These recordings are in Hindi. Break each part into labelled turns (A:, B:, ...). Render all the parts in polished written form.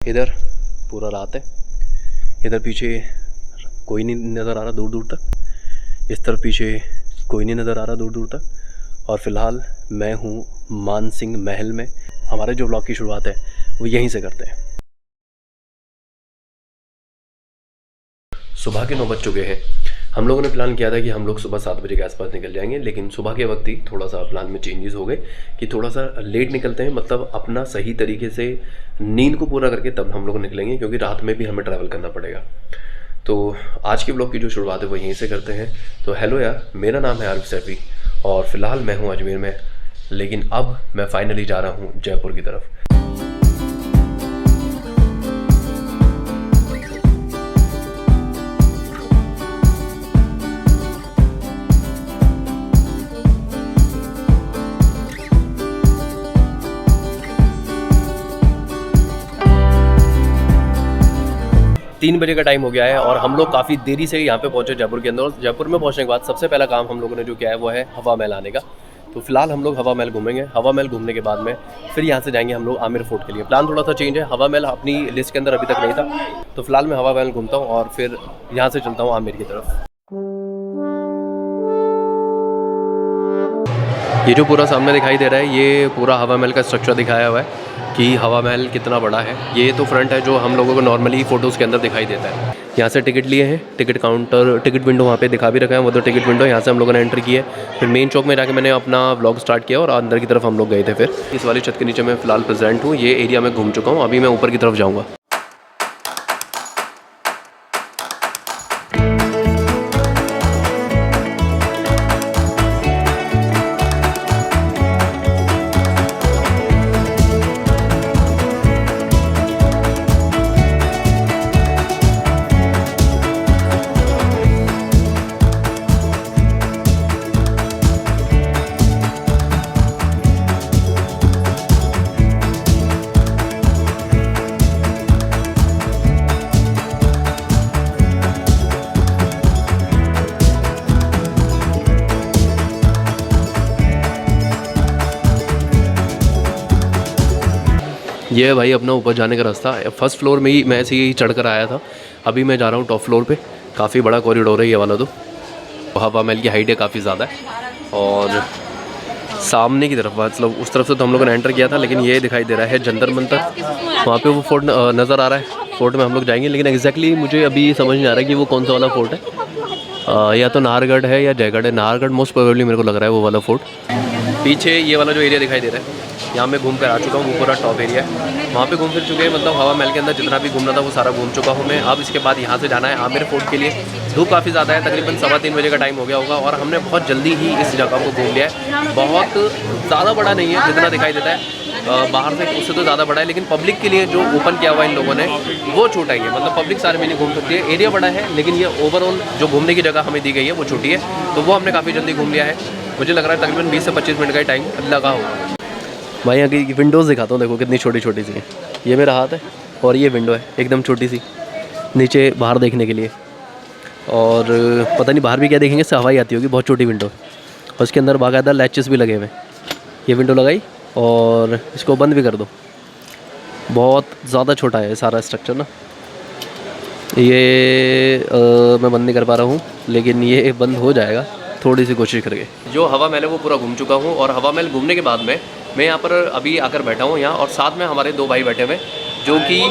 A: इधर पूरा रात है, इधर पीछे कोई नहीं नज़र आ रहा दूर दूर तक, इस तरफ पीछे कोई नहीं नज़र आ रहा दूर दूर तक। और फ़िलहाल मैं हूँ मानसिंह महल में। हमारे जो व्लॉग की शुरुआत है वो यहीं से करते हैं। सुबह के 9 बज चुके हैं। हम लोगों ने प्लान किया था कि हम लोग सुबह 7 बजे के आसपास निकल जाएंगे, लेकिन सुबह के वक्त ही थोड़ा सा प्लान में चेंजेस हो गए कि थोड़ा सा लेट निकलते हैं, मतलब अपना सही तरीके से नींद को पूरा करके तब हम लोग निकलेंगे, क्योंकि रात में भी हमें ट्रैवल करना पड़ेगा। तो आज के ब्लॉग की जो शुरुआत है वो यहीं से करते हैं। तो हेलो यार, मेरा नाम है आरिफ सैफी और फ़िलहाल मैं हूँ अजमेर में, लेकिन अब मैं फाइनली जा रहा हूँ जयपुर की तरफ। 3 बजे का टाइम हो गया है और हम लोग काफ़ी देरी से यहाँ पे पहुँचे जयपुर के अंदर। और जयपुर में पहुँचने के बाद सबसे पहला काम हम लोगों ने जो किया है वो है हवा महल आने का। तो फिलहाल हम लोग हवा महल घूमेंगे। हवा महल घूमने के बाद में फिर यहाँ से जाएंगे हम लोग आमेर फोर्ट के लिए। प्लान थोड़ा सा चेंज है, हवा महल अपनी लिस्ट के अंदर अभी तक नहीं था, तो फिलहाल मैं हवा महल घूमता हूँ और फिर यहाँ से चलता हूँ आमेर की तरफ। ये जो पूरा सामने दिखाई दे रहा है ये पूरा हवा महल का स्ट्रक्चर दिखाया हुआ है कि हवा महल कितना बड़ा है। ये तो फ्रंट है जो हम लोगों को नॉर्मली फ़ोटोज़ के अंदर दिखाई देता है। यहाँ से टिकट लिए हैं, टिकट काउंटर, टिकट विंडो वहाँ पे दिखा भी रखा है, वो तो टिकट विंडो। यहाँ से हम लोगों ने एंट्री की है, फिर मेन चौक में जाके मैंने अपना व्लॉग स्टार्ट किया और अंदर की तरफ हम लोग गए थे। फिर इस वाली छत के नीचे मैं फ़िलहाल प्रेजेंट हूँ। ये एरिया में घूम चुका हूँ, अभी मैं ऊपर की तरफ जाऊँगा। ये है भाई अपना ऊपर जाने का रास्ता। फर्स्ट फ्लोर में ही मैं ऐसे ही चढ़ कर आया था, अभी मैं जा रहा हूँ टॉप फ्लोर पे। काफ़ी बड़ा कॉरिडोर है ये वाला। तो हवा महल की हाइट है काफ़ी ज़्यादा है और सामने की तरफ मतलब उस तरफ से तो हम लोगों ने एंटर किया था, लेकिन ये दिखाई दे रहा है जंतर मंतर, वहाँ पे वो फोर्ट नज़र आ रहा है। फोर्ट में हम लोग जाएंगे, लेकिन एग्जैक्टली मुझे अभी समझ नहीं आ रहा है कि वो कौन सा वाला फोर्ट है। या तो नाहरगढ़ है या जयगढ़ है। नाहरगढ़ मोस्ट प्रोबेबली मेरे को लग रहा है वो वाला फोर्ट। पीछे ये वाला जो एरिया दिखाई दे रहा है, यहाँ मैं घूम कर आ चुका हूँ। वो पूरा टॉप एरिया है, वहाँ पे घूम फिर चुके हैं। मतलब हवा महल के अंदर जितना भी घूमना था वो सारा घूम चुका हूँ मैं। अब इसके बाद यहाँ से जाना है आमेर फोर्ट के लिए। धूप काफ़ी ज़्यादा है, तकरीबन 3:15 बजे का टाइम हो गया होगा और हमने बहुत जल्दी ही इस जगह को घूम लिया है। बहुत ज़्यादा बड़ा नहीं है जितना दिखाई देता है बाहर से, उससे तो ज़्यादा बड़ा है, लेकिन पब्लिक के लिए जो ओपन किया हुआ है इन लोगों ने वो छोटा ही है। मतलब पब्लिक सारे में नहीं घूम सकती है। एरिया बड़ा है, लेकिन ये ओवरऑल जो घूमने की जगह हमें दी गई है वो छोटी है, तो वो हमने काफ़ी जल्दी घूम लिया है। मुझे लग रहा है तकरीबन 20 से 25 मिनट का ही टाइम लगा होगा। भाई यहाँ की विंडोज़ दिखाता हूँ, देखो कितनी छोटी छोटी सी है। ये मेरा हाथ है और ये विंडो है एकदम छोटी सी, नीचे बाहर देखने के लिए। और पता नहीं बाहर भी क्या देखेंगे, इससे हवा ही आती होगी। बहुत छोटी विंडो है और उसके अंदर बाकायदा लैचेस भी लगे हुए। ये विंडो लगाई और इसको बंद भी कर दो। बहुत ज़्यादा छोटा है सारा स्ट्रक्चर ना। ये मैं बंद नहीं कर पा रहा हूँ, लेकिन ये बंद हो जाएगा थोड़ी सी कोशिश करके। जो हवा महल है वो पूरा घूम चुका हूँ और हवा महल घूमने के बाद में मैं यहाँ पर अभी आकर बैठा हूँ यहाँ, और साथ में हमारे 2 भाई बैठे हुए जो कि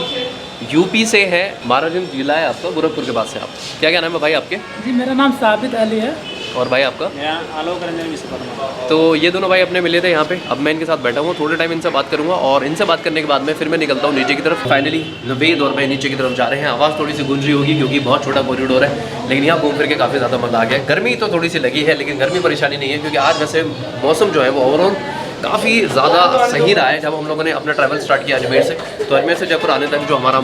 A: यूपी से हैं। महाराजगंज जिला है आपका, गोरखपुर के पास से। आप क्या नाम है भाई आपके?
B: जी मेरा नाम साबित अली है।
A: और भाई आपका?
B: आलोक रंजन विश्वकर्मा।
A: तो ये दोनों भाई अपने मिले थे यहाँ पे। अब मैं इनके साथ बैठा हूँ, थोड़े टाइम इनसे बात करूँगा और इनसे बात करने के बाद में फिर मैं निकलता हूँ नीचे की तरफ। फाइनली नवेद और मैं नीचे की तरफ जा रहे हैं। आवाज़ थोड़ी सी गूंज रही होगी क्योंकि बहुत छोटा कॉरिडोर है, लेकिन यहाँ घूम फिर के काफ़ी ज़्यादा मज़ा आ गया। गर्मी तो थोड़ी सी लगी है, लेकिन गर्मी परेशानी नहीं है, क्योंकि आज वैसे मौसम जो है वो ओवरऑल काफ़ी ज़्यादा सही रहा है। जब हम लोगों ने अपना ट्रैवल स्टार्ट किया अजमेर से, तो अजमेर से जयपुर आने तक जो हमारा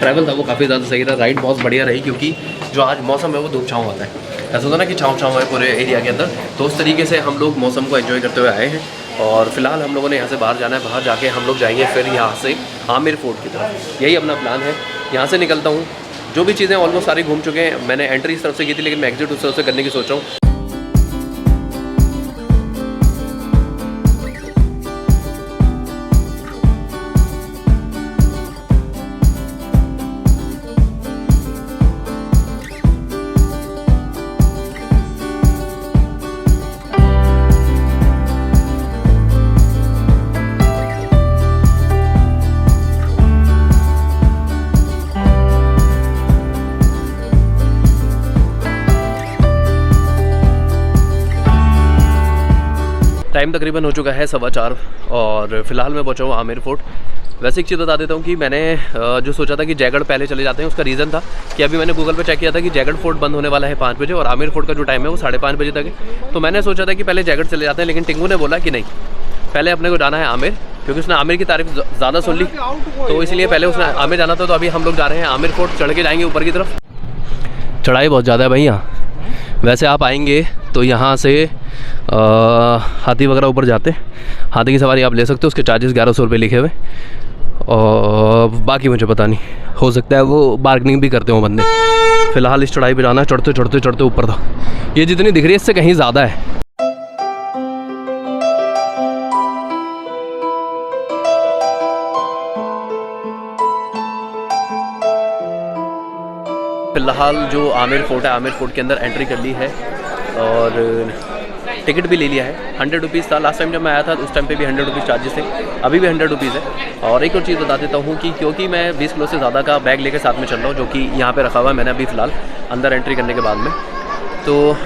A: ट्रैवल था वो काफ़ी ज़्यादा सही रहा। राइड बहुत बढ़िया रही, क्योंकि जो आज मौसम है वो धूप छाँव वाला है। ऐसा होता ना कि छाँव है पूरे एरिया के अंदर, तो उस तरीके से हम लोग मौसम को एंजॉय करते हुए आए हैं। और फिलहाल हम लोगों ने यहाँ से बाहर जाना है। बाहर जाके हम लोग जाएंगे फिर यहाँ से आमेर फोर्ट की तरफ। यही अपना प्लान है। यहाँ से निकलता हूँ। जो भी चीज़ें ऑलमोस्ट सारी घूम चुके हैं। मैंने एंट्री इस तरफ से की थी, लेकिन मैं एग्जिट उस तरफ से करने की सोच रहा हूँ। टाइम तकरीबन हो चुका है 4:15 और फिलहाल मैं पहुंचा हूँ आमिर फोर्ट। वैसे एक चीज़ बता देता हूँ कि मैंने जो सोचा था कि जयगढ़ पहले चले जाते हैं, उसका रीज़न था कि अभी मैंने गूगल पे चेक किया था कि जयगढ़ फोर्ट बंद होने वाला है 5 बजे और आमिर फोर्ट का जो टाइम है वो 5:30 बजे तक है। तो मैंने सोचा था कि पहले जयगढ़ चले जाते हैं, लेकिन टिंगू ने बोला कि नहीं, पहले अपने को जाना है आमिर, क्योंकि उसने आमिर की तारीफ ज़्यादा सुन ली, तो इसलिए पहले उसने आमिर जाना था। तो अभी हम लोग जा रहे हैं आमिर फोर्ट, चढ़ के जाएंगे ऊपर की तरफ। चढ़ाई बहुत ज़्यादा है भाई यहाँ। वैसे आप आएंगे तो यहाँ से हाथी वगैरह ऊपर जाते हैं, हाथी की सवारी आप ले सकते हो, उसके चार्जेस 1100 रुपये लिखे हुए। और बाकी मुझे पता नहीं, हो सकता है वो बार्गनिंग भी करते हो बंदे। फ़िलहाल इस चढ़ाई पे जाना है, चढ़ते चढ़ते चढ़ते ऊपर था। ये जितनी दिख रही है इससे कहीं ज़्यादा है। फ़िलहाल जो आमिर फोर्ट है, आमिर फोर्ट के अंदर एंट्री कर ली है और टिकट भी ले लिया है। 100 रुपीज़ था लास्ट टाइम जब मैं आया था, उस टाइम पे भी 100 रुपीज़ चार्जेस थे, अभी भी 100 रुपीज़ है। और एक और चीज़ बता देता हूँ कि क्योंकि मैं 20 किलो से ज़्यादा का बैग लेके साथ में चल रहा हूँ, जो कि यहाँ पे रखा हुआ है मैंने अभी फ़िलहाल अंदर एंट्री करने के बाद में। तो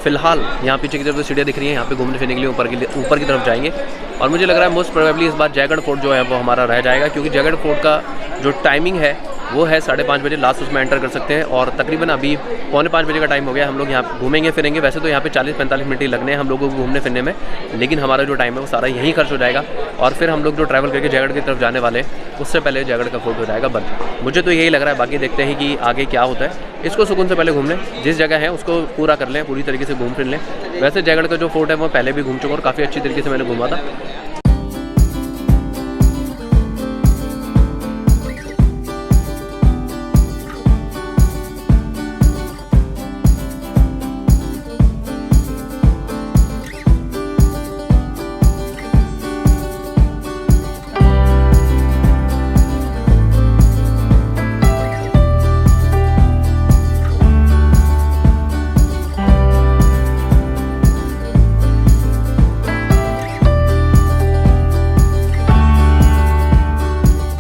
A: फ़िलहाल यहाँ पीछे की तरफ सीढ़ियाँ दिख रही हैं, यहाँ पे घूमने फिरने के लिए ऊपर की तरफ जाएंगे। और मुझे लग रहा है मोस्ट प्रोबेबली इस बार जयगढ़ फोर्ट जो है वो हमारा रह जाएगा, क्योंकि जयगढ़ फोर्ट का जो टाइमिंग है वो है 5:30 बजे, लास्ट उसमें एंटर कर सकते हैं। और तकरीबन अभी 4:45 बजे का टाइम हो गया। हम लोग यहाँ घूमेंगे फिरेंगे, वैसे तो यहाँ पे 40-45 मिनट ही लगने हैं हम लोगों को घूमने फिरने में, लेकिन हमारा जो टाइम है वो सारा यहीं खर्च हो जाएगा। और फिर हम लोग जो ट्रैवल करके जयगढ़ की तरफ जाने वाले हैं, उससे पहले जयगढ़ का फोर्ट हो जाएगा बंद। मुझे तो यही लग रहा है, बाकी देखते हैं कि आगे क्या होता है। इसको सुकून से पहले घूम लें, जिस जगह है उसको पूरा कर लें, पूरी तरीके से घूम फिर लें। वैसे जयगढ़ का जो फोर्ट है वो पहले भी घूम चुका और काफ़ी अच्छी तरीके से मैंने घूमा था।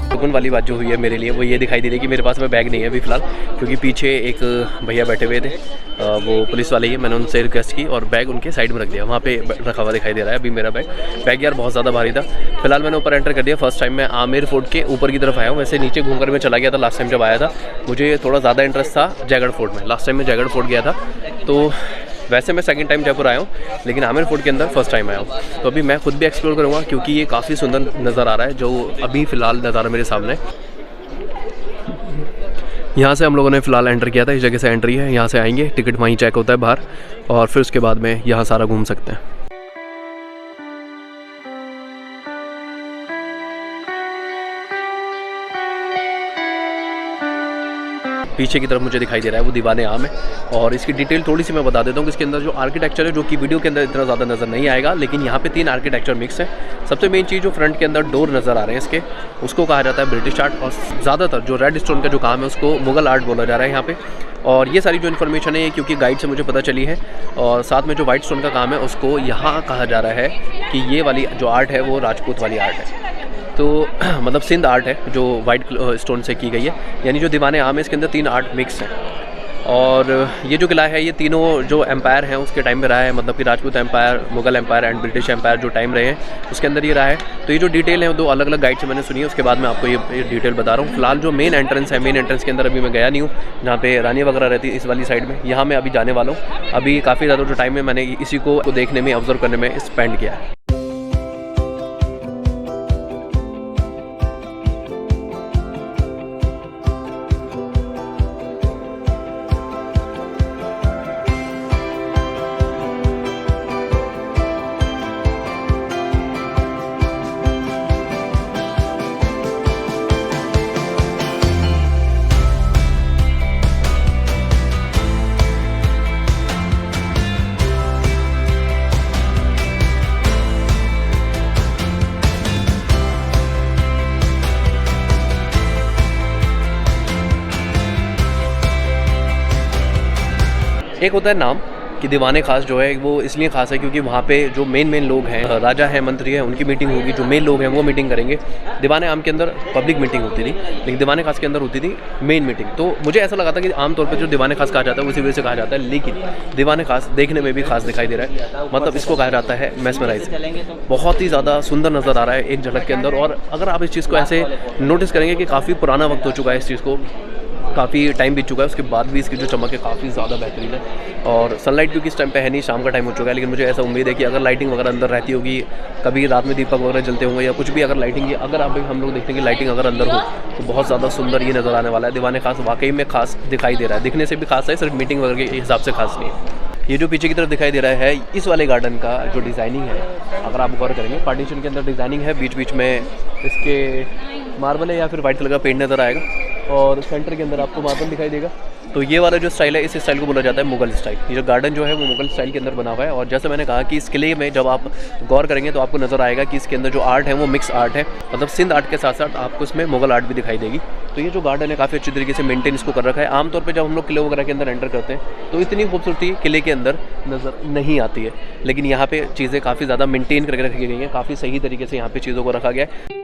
A: सुकून वाली बात जो हुई है मेरे लिए वो ये दिखाई दे रही है कि मेरे पास में बैग नहीं है अभी फ़िलहाल, क्योंकि पीछे एक भैया बैठे हुए थे, वो पुलिस वाले ही। मैंने उनसे रिक्वेस्ट की और बैग उनके साइड में रख दिया, वहाँ पे रखा हुआ दिखाई दे रहा है अभी मेरा बैग यार बहुत ज़्यादा भारी था। फिलहाल मैंने ऊपर एंटर कर दिया। फर्स्ट टाइम मैं आमिर फोर्ट के ऊपर की तरफ आया हूँ। वैसे नीचे घूम कर मैं चला गया था लास्ट टाइम जब आया था, मुझे थोड़ा ज़्यादा इंटरेस्ट था जयगढ़ फोर्ट में। लास्ट टाइम मैं जयगढ़ फोर्ट गया था, तो वैसे मैं सेकंड टाइम जयपुर आया हूँ, लेकिन आमिर फोर्ट के अंदर फर्स्ट टाइम आया हूँ। तो अभी मैं खुद भी एक्सप्लोर करूँगा, क्योंकि ये काफ़ी सुंदर नज़र आ रहा है जो अभी फ़िलहाल नज़ारा मेरे सामने। यहाँ से हम लोगों ने फ़िलहाल एंटर किया था, इस जगह से एंट्री है। यहाँ से आएंगे, टिकट वहीं चेक होता है बाहर, और फिर उसके बाद में यहाँ सारा घूम सकते हैं। पीछे की तरफ मुझे दिखाई दे रहा है वो दीवाने आम है। और इसकी डिटेल थोड़ी सी मैं बता देता हूँ कि इसके अंदर जो आर्किटेक्चर है, जो कि वीडियो के अंदर इतना ज़्यादा नज़र नहीं आएगा, लेकिन यहाँ पे 3 आर्किटेक्चर मिक्स है। सबसे मेन चीज़ जो फ्रंट के अंदर डोर नज़र आ रहे हैं इसके, उसको कहा जाता है ब्रिटिश आर्ट। और ज़्यादातर जो रेड स्टोन का जो काम है उसको मुगल आर्ट बोला जा रहा है यहाँ पे। और ये सारी जो इन्फॉर्मेशन है क्योंकि गाइड से मुझे पता चली है। और साथ में जो वाइट स्टोन का काम है उसको यहाँ कहा जा रहा है कि ये वाली जो आर्ट है वो राजपूत वाली आर्ट है। तो मतलब सिंध आर्ट है जो वाइट स्टोन से की गई है, यानी जो दीवाने आम है इसके अंदर 3 आर्ट मिक्स हैं। और ये जो किला है ये तीनों जो एम्पायर हैं उसके टाइम में रहा है, मतलब कि Rajput empire, Mughal empire and British empire जो टाइम रहे हैं उसके अंदर ये रहा है। तो ये जो डिटेल है वो 2 अलग अलग गाइड से मैंने सुनी है, उसके बाद मैं आपको ये डिटेल बता रहा हूँ। फिलहाल जो मेन एंट्रेंस है, मेन एंट्रेंस के अंदर अभी मैं गया नहीं हूँ, जहाँ पे रानी वगैरह रहती है इस वाली साइड में, यहाँ मैं अभी जाने वाला हूँ। अभी काफ़ी ज़्यादा जो टाइम है मैंने इसी को देखने में, ऑब्जर्व करने में स्पेंड किया है। एक होता है नाम कि दीवाने खास जो है वो इसलिए खास है क्योंकि वहाँ पे जो मेन लोग हैं, राजा हैं, मंत्री हैं, उनकी मीटिंग होगी। जो मेन लोग हैं वो मीटिंग करेंगे। दीवाने आम के अंदर पब्लिक मीटिंग होती थी, लेकिन दीवाने खास के अंदर होती थी मेन मीटिंग। तो मुझे ऐसा लगा था कि आमतौर पर जो दीवाने खास कहा जाता है उसी वजह से कहा जाता है, लेकिन दीवाने खास देखने में भी खास दिखाई दे रहा है। मतलब इसको कहा जाता है मेस्मराइज। बहुत ही ज़्यादा सुंदर नज़र आ रहा है एक झलक के अंदर। और अगर आप इस चीज़ को ऐसे नोटिस करेंगे कि काफ़ी पुराना वक्त हो चुका है, इस चीज़ को काफ़ी टाइम बीत चुका है, उसके बाद भी इसकी जो चमक है काफ़ी ज़्यादा बेहतरीन है। और सनलाइट क्योंकि इस टाइम पे है नहीं, शाम का टाइम हो चुका है, लेकिन मुझे ऐसा उम्मीद है कि अगर लाइटिंग वगैरह अंदर रहती होगी, कभी रात में दीपक वगैरह जलते होंगे या कुछ भी, अगर लाइटिंग अगर आप हम लोग देखते हैं कि लाइटिंग अगर अंदर हो तो बहुत ज़्यादा सुंदर ये नज़र आने वाला है। दीवाने खास वाकई में खास दिखाई दे रहा है, दिखने से भी खास है, सिर्फ मीटिंग वगैरह के हिसाब से खास नहीं है। ये जो पीछे की तरफ दिखाई दे रहा है, इस वाले गार्डन का जो डिज़ाइनिंग है, अगर आप गौर करेंगे, पार्टीशन के अंदर डिज़ाइनिंग है, बीच बीच में इसके मार्बल है या फिर वाइट कलर का पेंट नज़र आएगा, और सेंटर के अंदर आपको मार्बल दिखाई देगा। तो ये वाला जो स्टाइल है, इस स्टाइल को बोला जाता है मुगल स्टाइल। ये जो गार्डन जो है वो मुगल स्टाइल के अंदर बना हुआ है। और जैसे मैंने कहा कि इस किले में जब आप गौर करेंगे तो आपको नज़र आएगा कि इसके अंदर जो आर्ट है वो मिक्स आर्ट है, मतलब सिंध आर्ट के साथ साथ आपको इसमें मुगल आर्ट भी दिखाई देगी। तो ये जो गार्डन है काफ़ी अच्छी तरीके से मेंटेन इसको कर रखा है। आमतौर पे जब हम लोग किले वगैरह के अंदर एंटर करते हैं तो इतनी खूबसूरती किले के अंदर नज़र नहीं आती है, लेकिन यहाँ पे चीज़ें काफ़ी ज़्यादा मेंटेन करके रखी गई हैं, काफ़ी सही तरीके से यहाँ पे चीज़ों को रखा गया है।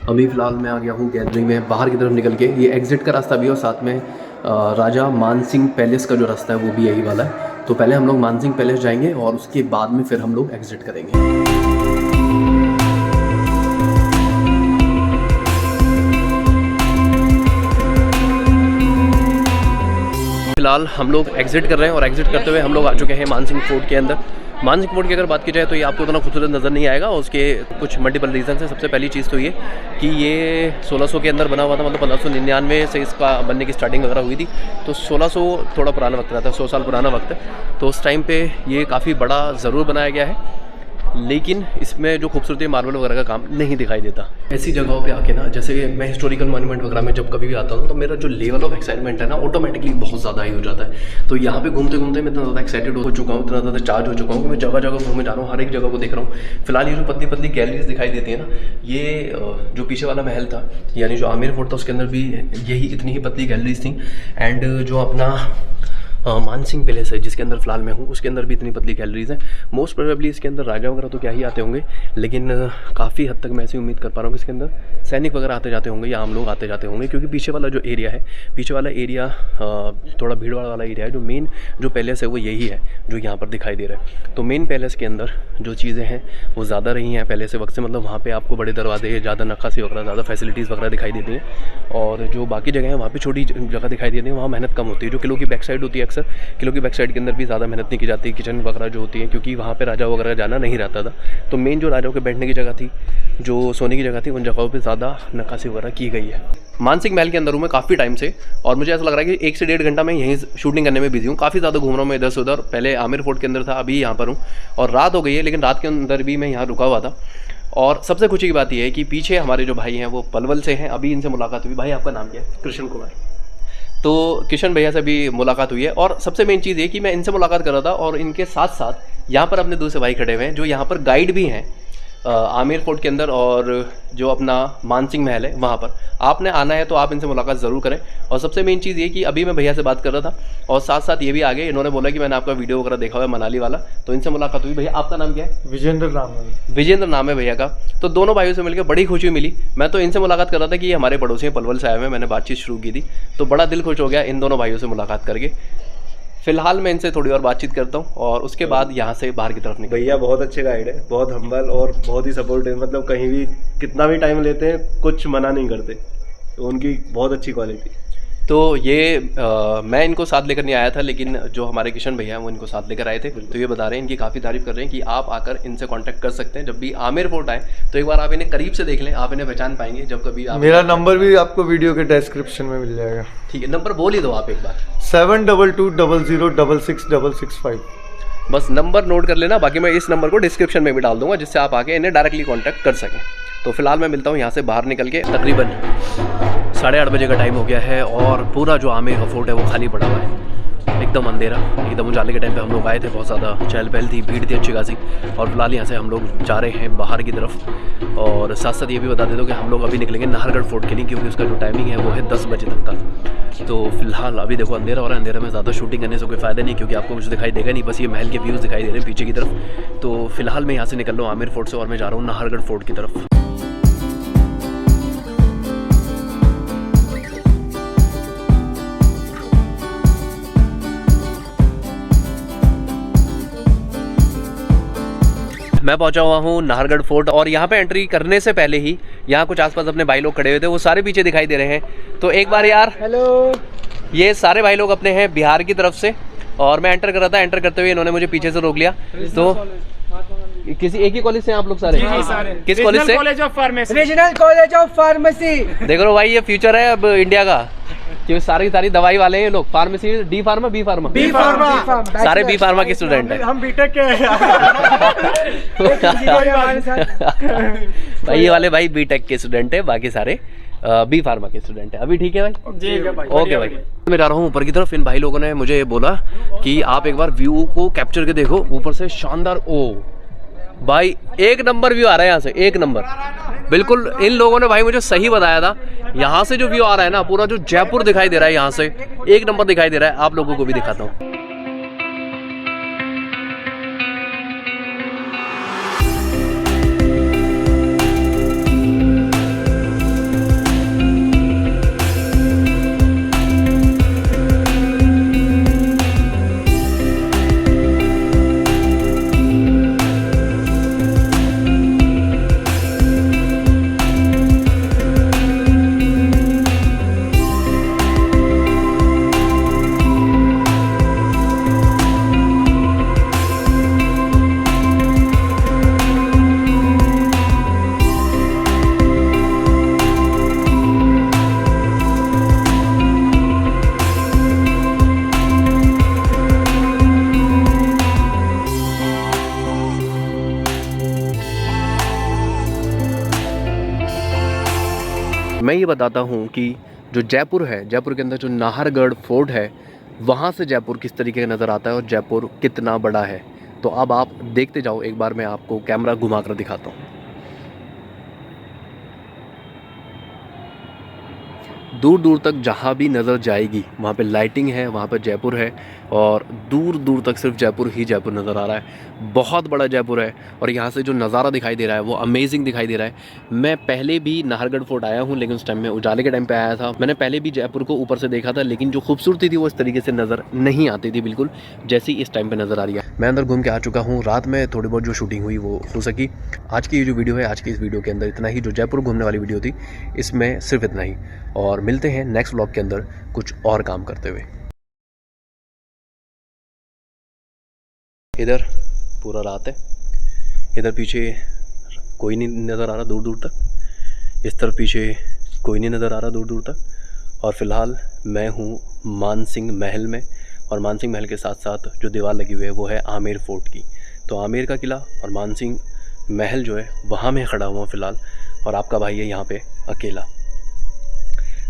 A: अभी फ़िलहाल मैं आ गया हूँ गैदरिंग में, बाहर की तरफ निकल के। ये एग्ज़िट का रास्ता भी है और साथ में राजा मानसिंह पैलेस का जो रास्ता है वो भी यही वाला है। तो पहले हम लोग मानसिंह पैलेस जाएंगे और उसके बाद में फिर हम लोग एग्ज़िट करेंगे। फिलहाल हम लोग एग्ज़िट कर रहे हैं और एग्ज़िट करते हुए हम लोग आ चुके हैं मानसिंह फोर्ट के अंदर। मानसिंह फोर्ट की अगर बात की जाए तो ये आपको उतना खूबसूरत नज़र नहीं आएगा। उसके कुछ मल्टीपल रीज़न है। सबसे पहली चीज़ तो ये कि ये 1600 के अंदर बना हुआ था, मतलब 1599 से इसका बनने की स्टार्टिंग वगैरह हुई थी। तो 1600 थोड़ा पुराना वक्त रहता है, 100 साल पुराना वक्त है। तो उस टाइम पे ये काफ़ी बड़ा ज़रूर बनाया गया है, लेकिन इसमें जो खूबसूरती मार्बल वगैरह का काम नहीं दिखाई देता। ऐसी जगहों पे आके ना, जैसे मैं हिस्टोरिकल मॉन्यूमेंट वगैरह में जब कभी भी आता हूँ तो मेरा जो लेवल ऑफ एक्साइटमेंट है ना ऑटोमेटिकली बहुत ज़्यादा ही हो जाता है। तो यहाँ पे घूमते घूमते मैं इतना ज़्यादा एक्साइटेड हो चुका हूँ, इतना ज़्यादा चार्ज हो चुका हूँ कि मैं जगह जगह घूमने जा रहा हूँ, हर एक जगह को देख रहा हूँ। फिलहाल ये जो पतली पतली गैलरीज दिखाई देती है ना, ये जो पीछे वाला महल था यानी जो आमेर फोर्ट था उसके अंदर भी यही इतनी ही पतली गैलरीज थी। एंड जो अपना मानसिंह पैलेस है जिसके अंदर फ़िलहाल मैं हूँ, उसके अंदर भी इतनी पतली गैलरीज हैं। मोस्ट प्रोबेबली इसके अंदर राजा वगैरह तो क्या ही आते होंगे, लेकिन काफ़ी हद तक मैं ऐसी उम्मीद कर पा रहा हूँ कि इसके अंदर सैनिक वगैरह आते जाते होंगे या आम लोग आते जाते होंगे, क्योंकि पीछे वाला जो एरिया है, पीछे वाला एरिया थोड़ा भीड़ वाला एरिया है। जो मेन जो पैलेस है वो यही है जो यहाँ पर दिखाई दे रहा है। तो मेन पैलेस के अंदर जो चीज़ें हैं वो ज़्यादा रही हैं पहले से वक्त से, मतलब वहाँ पर आपको बड़े दरवाजे, ज़्यादा नक्काशी वगैरह, ज़्यादा फैसिलिटीज़ वगैरह दिखाई देती हैं। और जो बाकी जगह है वहाँ पर छोटी जगह दिखाई देती है, वहाँ मेहनत कम होती है। जो किलों की बैक साइड होती है, अक्सर किलों की बैक साइड के अंदर भी ज़्यादा मेहनत नहीं की जाती, किचन वगैरह जो होती है, क्योंकि वहाँ पे राजा वगैरह जाना नहीं रहता था। तो मेन जो राजाओं के बैठने की जगह थी, जो सोने की जगह थी, उन जगहों पे ज़्यादा नक्काशी वगैरह की गई है। मानसिंह महल के अंदर हूँ मैं काफ़ी टाइम से, और मुझे ऐसा लग रहा है कि 1 से 1.5 घंटा मैं यहीं शूटिंग करने में बिजी हूँ। काफ़ी ज़्यादा घूम रहा हूँ मैं इधर से उधर। पहले आमेर फोर्ट के अंदर था, अभी यहाँ पर हूँ, और रात हो गई है, लेकिन रात के अंदर भी मैं यहाँ रुका हुआ था। और सबसे खुशी की बात यह है कि पीछे हमारे जो भाई हैं वो पलवल से हैं। अभी इनसे मुलाकात हुई। भाई आपका नाम क्या है?
B: कृष्ण कुमार।
A: तो किशन भैया से भी मुलाकात हुई है। और सबसे मेन चीज़ ये कि मैं इनसे मुलाकात कर रहा था, और इनके साथ साथ यहाँ पर अपने दूसरे भाई खड़े हुए हैं जो यहाँ पर गाइड भी हैं आमेर फोर्ट के अंदर, और जो अपना मानसिंह महल है वहाँ पर। आपने आना है तो आप इनसे मुलाकात ज़रूर करें। और सबसे मेन चीज़ ये कि अभी मैं भैया से बात कर रहा था और साथ साथ ये भी आ गए, इन्होंने बोला कि मैंने आपका वीडियो वगैरह देखा हुआ है मनाली वाला, तो इनसे मुलाकात हुई। भैया आपका नाम क्या है?
B: विजेंद्र नाम है।
A: विजेंद्र नाम है भैया का। तो दोनों भाइयों से मिलकर बड़ी खुशी मिली। मैं तो इनसे मुलाकात कर रहा था कि ये हमारे पड़ोसी हैं, पलवल से आए हुए, मैंने बातचीत शुरू की थी, तो बड़ा दिल खुश हो गया इन दोनों भाइयों से मुलाकात करके। फिलहाल मैं इनसे थोड़ी और बातचीत करता हूँ और उसके बाद यहाँ से बाहर की तरफ निकल।
C: भैया बहुत अच्छे गाइड है, बहुत हम्बल और बहुत ही सपोर्टिव, मतलब कहीं भी कितना भी टाइम लेते हैं कुछ मना नहीं करते, तो उनकी बहुत अच्छी क्वालिटी।
A: तो ये मैं इनको साथ लेकर नहीं आया था, लेकिन जो हमारे किशन भैया हैं वो इनको साथ लेकर आए थे। तो ये बता रहे हैं, इनकी काफ़ी तारीफ़ कर रहे हैं कि आप आकर इनसे कांटेक्ट कर सकते हैं। जब भी आमेर फोर्ट आए तो एक बार आप इन्हें करीब से देख लें, आप इन्हें पहचान पाएंगे जब कभी आप।
D: मेरा नंबर भी आपको वीडियो के डिस्क्रिप्शन में मिल जाएगा।
A: ठीक है, नंबर बोल ही दो आप एक बार।
D: 7220066665।
A: बस नंबर नोट कर लेना, बाकी मैं इस नंबर को डिस्क्रिप्शन में भी डाल दूंगा, जिससे आप आके इन्हें डायरेक्टली कांटेक्ट कर सकें। तो फिलहाल मैं मिलता हूँ यहाँ से बाहर निकल के। तकरीबन 8:30 बजे का टाइम हो गया है और पूरा जो आमेर फोर्ट है वो खाली पड़ा हुआ है, एकदम अंधेरा, एकदम उजाले के टाइम पे हम लोग आए थे। बहुत ज़्यादा चहल पहल थी, भीड़ थी अच्छी खासी। और फिलहाल यहाँ से हम लोग जा रहे हैं बाहर की तरफ। और साथ साथ ये भी बता दे दो कि हम लोग अभी निकलेंगे नाहरगढ़ फोर्ट के लिए, क्योंकि उसका जो टाइमिंग है वो है 10 बजे तक का। तो फिलहाल अभी देखो अंधेरा हो रहा है, अंधेरा में ज़्यादा शूटिंग करने से कोई फ़ायदा नहीं, क्योंकि आपको कुछ दिखाई देगा नहीं, बस ये महल के व्यूज़ दिखाई दे रहे हैं पीछे की तरफ। तो फिलहाल मैं यहाँ से निकल रहा हूँ आमेर फोर्ट से और मैं जा रहा हूँ नाहरगढ़ फोर्ट की तरफ। मैं पहुंचा हुआ हूँ नाहरगढ़ फोर्ट और यहाँ पे एंट्री करने से पहले ही यहाँ कुछ आसपास अपने भाई लोग खड़े हुए थे, वो सारे पीछे दिखाई दे रहे हैं। तो एक बार यार
B: हेलो।
A: ये सारे भाई लोग अपने हैं बिहार की तरफ से, और मैं एंटर कर रहा था, एंटर करते हुए इन्होंने मुझे पीछे से रोक लिया। तो किसी एक ही कॉलेज से आप लोग सारे? किस कॉलेज से?
B: College of pharmacy. Regional college of pharmacy.
A: देख लो भाई, ये फ्यूचर है अब इंडिया का, क्योंकि सारी दवाई वाले हैं लोग। Pharmacy, D pharma, B pharma, सारे बी फार्मा के स्टूडेंट हैं।
B: हम बीटेक के
A: भाई ये वाले भाई बीटेक के स्टूडेंट है, बाकी सारे बी फार्मा के स्टूडेंट है। अभी ठीक है भाई?
B: जी भाई।
A: ओके भाई, मैं जा रहा हूँ ऊपर की तरफ। इन भाई लोगों ने मुझे बोला कि आप एक बार व्यू को कैप्चर के देखो, ऊपर से शानदार। ओ भाई एक नंबर व्यू आ रहा है यहाँ से, एक नंबर बिल्कुल। इन लोगों ने भाई मुझे सही बताया था, यहाँ से जो व्यू आ रहा है ना, पूरा जो जयपुर दिखाई दे रहा है यहाँ से, एक नंबर दिखाई दे रहा है। आप लोगों को भी दिखाता हूँ। मैं ये बताता हूँ कि जो जयपुर है, जयपुर के अंदर जो नाहरगढ़ फोर्ट है, वहाँ से जयपुर किस तरीके का नज़र आता है और जयपुर कितना बड़ा है। तो अब आप देखते जाओ, एक बार मैं आपको कैमरा घुमा कर दिखाता हूँ। दूर दूर तक जहाँ भी नज़र जाएगी वहाँ पे लाइटिंग है, वहाँ पर जयपुर है, और दूर दूर तक सिर्फ जयपुर ही जयपुर नज़र आ रहा है। बहुत बड़ा जयपुर है और यहाँ से जो नज़ारा दिखाई दे रहा है वो अमेजिंग दिखाई दे रहा है। मैं पहले भी नाहरगढ़ फोर्ट आया हूँ, लेकिन उस टाइम में उजाले के टाइम पे आया था। मैंने पहले भी जयपुर को ऊपर से देखा था, लेकिन जो खूबसूरती थी वो इस तरीके से नज़र नहीं आती थी बिल्कुल, जैसी इस टाइम पर नज़र आ रही है। मैं अंदर घूम के आ चुका हूँ। रात में थोड़ी बहुत जो शूटिंग हुई वो हो सकी। आज की ये जो वीडियो है, आज की इस वीडियो के अंदर इतना ही। जो जयपुर घूमने वाली वीडियो थी इसमें सिर्फ इतना ही, और मिलते हैं नेक्स्ट व्लॉग के अंदर कुछ और काम करते हुए। इधर पूरा रात है, इधर पीछे कोई नहीं नज़र आ रहा दूर दूर तक, इस तरफ पीछे कोई नहीं नज़र आ रहा दूर दूर तक। और फ़िलहाल मैं हूँ मानसिंह महल में, और मानसिंह महल के साथ साथ जो दीवार लगी हुई है वो है आमेर फोर्ट की। तो आमेर का किला और मानसिंह महल जो है वहाँ मैं खड़ा हुआ फ़िलहाल, और आपका भाई है यहाँ पे अकेला।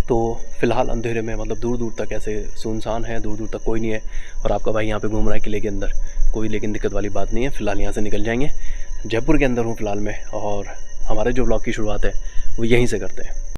A: तो फ़िलहाल अंधेरे में, मतलब दूर दूर तक ऐसे सुनसान है, दूर दूर तक कोई नहीं है, और आपका भाई यहाँ पे घूम रहा है किले के अंदर। कोई लेकिन दिक्कत वाली बात नहीं है। फ़िलहाल यहाँ से निकल जाएंगे। जयपुर के अंदर हूँ फ़िलहाल मैं, और हमारे जो व्लॉग की शुरुआत है वो यहीं से करते हैं।